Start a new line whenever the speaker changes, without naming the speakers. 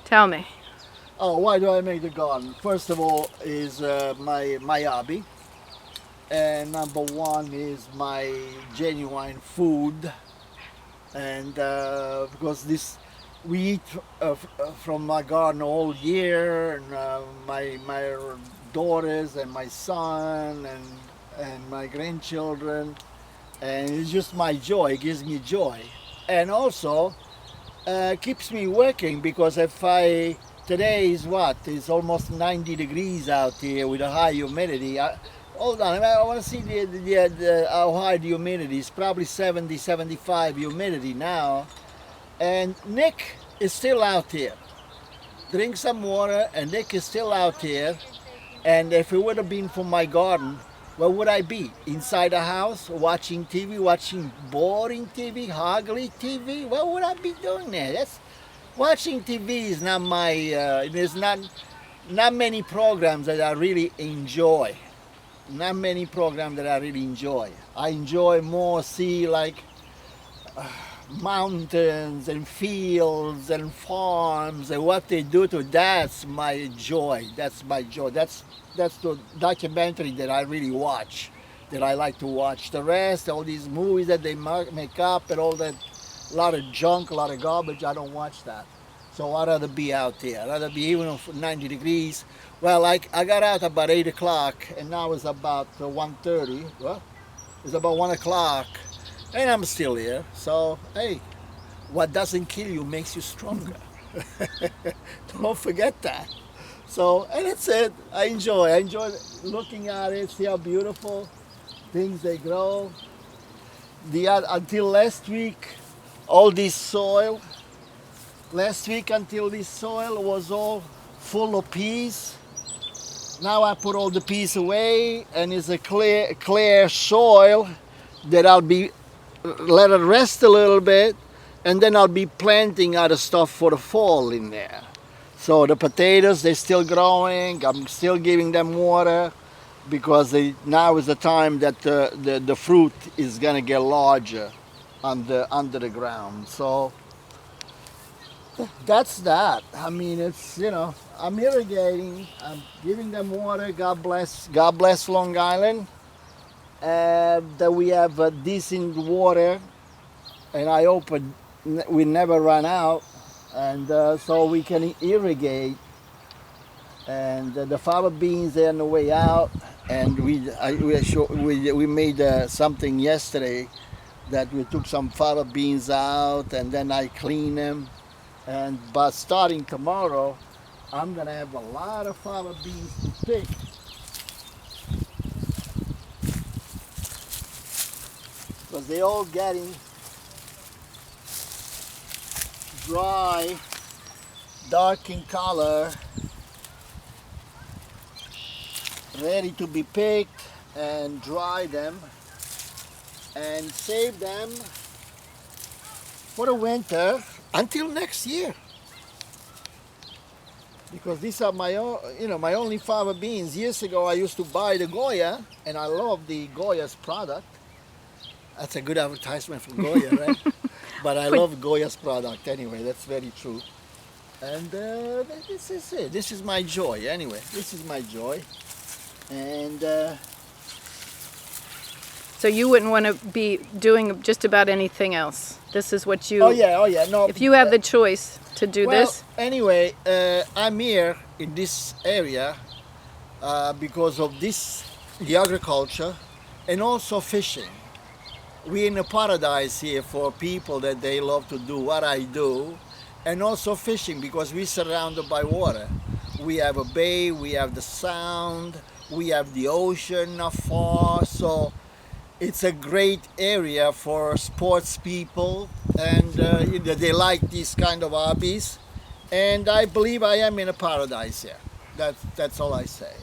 Tell me.
Oh, why do I make the garden? First of all, is my hobby, and number one is my genuine food, and because this we eat from my garden all year, and my daughters and my son and my grandchildren, and it's just my joy. It gives me joy, and also keeps me working because if I today is what it's almost 90 degrees out here with a high humidity. Hold on, I want to see how high the humidity is. Probably 70, 75 humidity now, and Nick is still out here. Drink some water, and Nick is still out here. And if it would have been for my garden, where would I be? Inside the house, watching TV, watching boring TV, ugly TV? What would I be doing there? That's watching TV is not my. There's not many programs that I really enjoy. Not many programs that I really enjoy. I enjoy more see like mountains and fields and farms and what they do to. That's my joy. That's my joy. That's the documentary that I really watch, that I like to watch. The rest, all these movies that they make up and all that, a lot of junk, a lot of garbage, I don't watch that. So I'd rather be out there. I'd rather be even if 90 degrees. Well, I got out about 8 o'clock, and now it's about 1:30. Well, it's about 1 o'clock, and I'm still here. So, hey, what doesn't kill you makes you stronger. Don't forget that. So, and that's it. I enjoy looking at it, see how beautiful things they grow. Until last week, all this soil, until this soil was all full of peas. Now I put all the peas away, and it's a clear soil that I'll be let it rest a little bit, and then I'll be planting other stuff for the fall in there. So the potatoes, they're still growing. I'm still giving them water because now is the time that the fruit is gonna get larger under the ground. So that's that. I mean, it's I'm irrigating. I'm giving them water. God bless Long Island, that we have decent water, and I hope we never run out, and so we can irrigate. And the fava beans they're on the way out, and we made something yesterday that we took some fava beans out, and then I clean them. But starting tomorrow, I'm gonna have a lot of fava beans to pick. Because they're all getting dry, dark in color, ready to be picked, and dry them and save them for the winter until next year. Because these are my own, my only fava beans. Years ago I used to buy the Goya, and I love the Goya's product. That's a good advertisement for Goya, right? But I love Goya's product anyway, that's very true. And this is it. This is my joy anyway. This is my joy. And
So you wouldn't want to be doing just about anything else. This is what you.
oh yeah, no.
If you have the choice to do
Well,
this.
anyway, I'm here in this area because of the agriculture, and also fishing. We're in a paradise here for people that they love to do what I do, and also fishing because we're surrounded by water. We have a bay, we have the sound, we have the ocean not far, so it's a great area for sports people, and they like these kind of hobbies, and I believe I am in a paradise here. That's all I say,